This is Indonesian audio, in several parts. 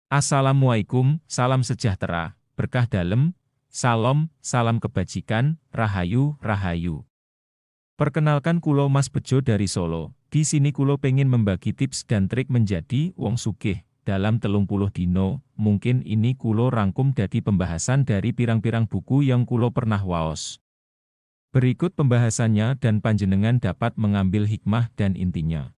Assalamualaikum, salam sejahtera, berkah dalem, salam, salam kebajikan, rahayu, rahayu. Perkenalkan kulo Mas Bejo dari Solo. Di sini kulo pengen membagi tips dan trik menjadi wong sugih dalam 30 dino. Mungkin ini kulo rangkum dadi pembahasan dari pirang-pirang buku yang kulo pernah waos. Berikut pembahasannya dan panjenengan dapat mengambil hikmah dan intinya.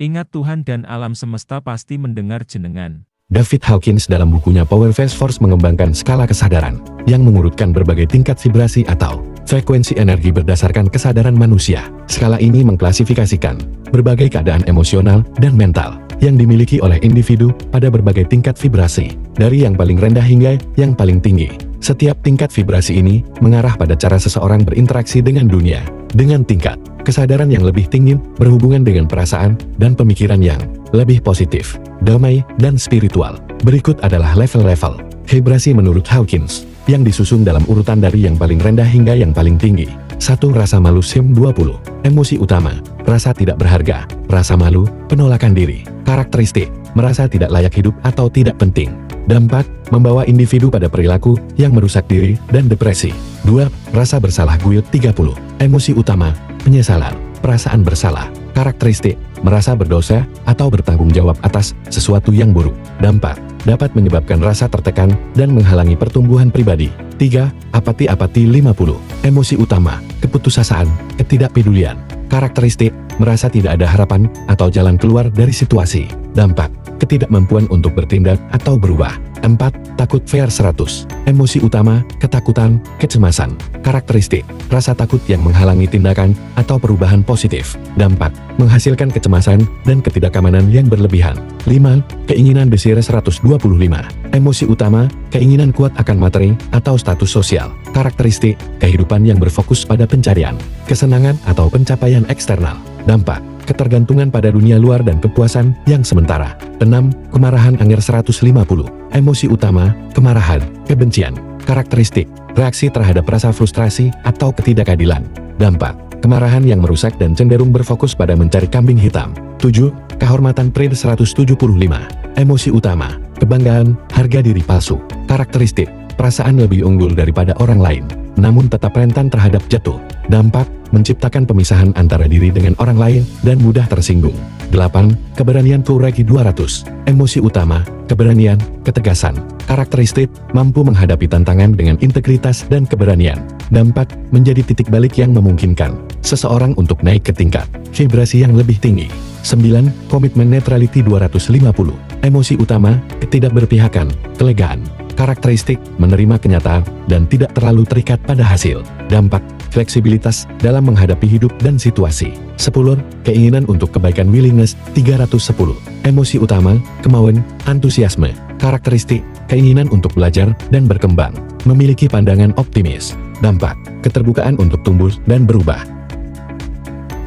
Ingat Tuhan dan alam semesta pasti mendengar jenengan. David Hawkins dalam bukunya Power Phase Force mengembangkan skala kesadaran yang mengurutkan berbagai tingkat vibrasi atau frekuensi energi berdasarkan kesadaran manusia. Skala ini mengklasifikasikan berbagai keadaan emosional dan mental yang dimiliki oleh individu pada berbagai tingkat vibrasi, dari yang paling rendah hingga yang paling tinggi. Setiap tingkat vibrasi ini mengarah pada cara seseorang berinteraksi dengan dunia. Dengan tingkat kesadaran yang lebih tinggi berhubungan dengan perasaan dan pemikiran yang lebih positif, damai, dan spiritual. Berikut adalah level-level vibrasi menurut Hawkins, yang disusun dalam urutan dari yang paling rendah hingga yang paling tinggi. 1. Rasa malu SIM 20. Emosi utama, rasa tidak berharga, rasa malu, penolakan diri. Karakteristik, merasa tidak layak hidup atau tidak penting. Dampak, membawa individu pada perilaku yang merusak diri dan depresi. 2. Rasa bersalah guilt 30. Emosi utama, penyesalan, perasaan bersalah. Karakteristik, merasa berdosa atau bertanggung jawab atas sesuatu yang buruk. Dampak, dapat menyebabkan rasa tertekan dan menghalangi pertumbuhan pribadi. 3. Apati 50. Emosi utama, keputusasaan, ketidakpedulian. Karakteristik, merasa tidak ada harapan atau jalan keluar dari situasi. Dampak, ketidakmampuan untuk bertindak atau berubah. 4. Takut VR 100. Emosi utama, ketakutan, kecemasan. Karakteristik, rasa takut yang menghalangi tindakan atau perubahan positif. Dampak, menghasilkan kecemasan dan ketidakamanan yang berlebihan. 5. Keinginan desire 125. Emosi utama, keinginan kuat akan materi atau status sosial. Karakteristik, kehidupan yang berfokus pada pencarian, kesenangan atau pencapaian eksternal. Dampak, ketergantungan pada dunia luar dan kepuasan yang sementara. 6. Kemarahan anger 150. Emosi utama, kemarahan, kebencian. Karakteristik, reaksi terhadap rasa frustrasi atau ketidakadilan. Dampak, kemarahan yang merusak dan cenderung berfokus pada mencari kambing hitam. 7. Kehormatan pride 175. Emosi utama, kebanggaan, harga diri palsu. Karakteristik, perasaan lebih unggul daripada orang lain, namun tetap rentan terhadap jatuh. Dampak, menciptakan pemisahan antara diri dengan orang lain dan mudah tersinggung. 8. Keberanian Kuraki 200. Emosi utama, keberanian, ketegasan. Karakteristik, mampu menghadapi tantangan dengan integritas dan keberanian. Dampak, menjadi titik balik yang memungkinkan seseorang untuk naik ke tingkat vibrasi yang lebih tinggi. 9. Komitmen Neutrality 250. Emosi utama, ketidakberpihakan, kelegaan. Karakteristik, menerima kenyataan dan tidak terlalu terikat pada hasil. Dampak, fleksibilitas dalam menghadapi hidup dan situasi. 10. Keinginan untuk kebaikan willingness 310. Emosi utama, kemauan, antusiasme. Karakteristik, keinginan untuk belajar dan berkembang, memiliki pandangan optimis. Dampak, keterbukaan untuk tumbuh dan berubah.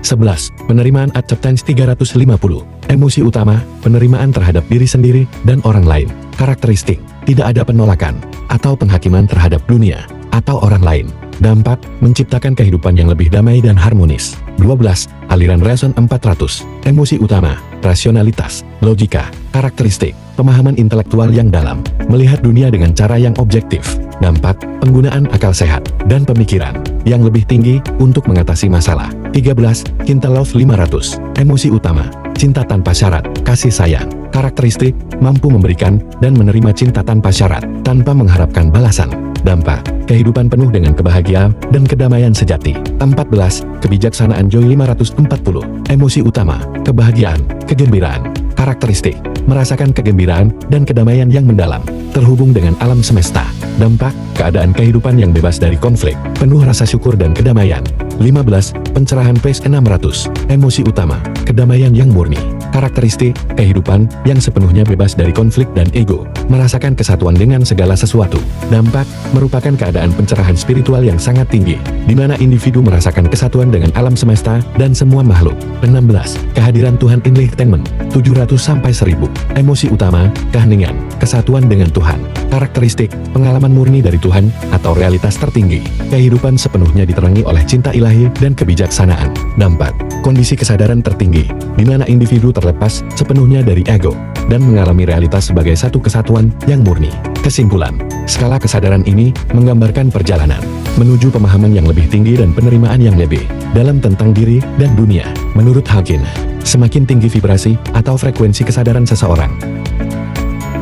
11. Penerimaan acceptance 350. Emosi utama, penerimaan terhadap diri sendiri dan orang lain. Karakteristik, tidak ada penolakan atau penghakiman terhadap dunia atau orang lain. Dampak, menciptakan kehidupan yang lebih damai dan harmonis. 12. Aliran reson 400. Emosi utama, rasionalitas, logika. Karakteristik, pemahaman intelektual yang dalam, melihat dunia dengan cara yang objektif. Dampak, penggunaan akal sehat dan pemikiran yang lebih tinggi untuk mengatasi masalah. 13. Cinta Love 500. Emosi utama, cinta tanpa syarat, kasih sayang. Karakteristik, mampu memberikan dan menerima cinta tanpa syarat, tanpa mengharapkan balasan. Dampak, kehidupan penuh dengan kebahagiaan dan kedamaian sejati. 14. Kebijaksanaan Joy 540. Emosi utama, kebahagiaan, kegembiraan. Karakteristik, merasakan kegembiraan dan kedamaian yang mendalam, terhubung dengan alam semesta. Dampak, keadaan kehidupan yang bebas dari konflik, penuh rasa syukur dan kedamaian. 15. Pencerahan Pace 600. Emosi utama, kedamaian yang murni. Karakteristik, kehidupan yang sepenuhnya bebas dari konflik dan ego, merasakan kesatuan dengan segala sesuatu. Dampak, merupakan keadaan pencerahan spiritual yang sangat tinggi, di mana individu merasakan kesatuan dengan alam semesta dan semua makhluk. 16. Kehadiran Tuhan Enlightenment 700-1000. Emosi utama, keheningan, kesatuan dengan Tuhan, karakteristik, pengalaman murni dari Tuhan, atau realitas tertinggi. Kehidupan sepenuhnya diterangi oleh cinta ilahi dan kebijaksanaan. 4. Kondisi kesadaran tertinggi, di mana individu terlepas sepenuhnya dari ego, dan mengalami realitas sebagai satu kesatuan yang murni. Kesimpulan, skala kesadaran ini menggambarkan perjalanan menuju pemahaman yang lebih tinggi dan penerimaan yang lebih dalam tentang diri dan dunia. Menurut Hawking, semakin tinggi vibrasi atau frekuensi kesadaran seseorang,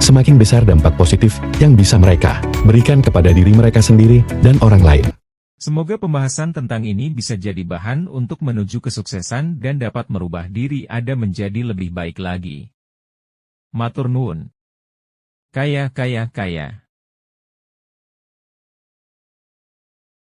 semakin besar dampak positif yang bisa mereka berikan kepada diri mereka sendiri dan orang lain. Semoga pembahasan tentang ini bisa jadi bahan untuk menuju kesuksesan dan dapat merubah diri Anda menjadi lebih baik lagi. Matur nuwun. Kaya.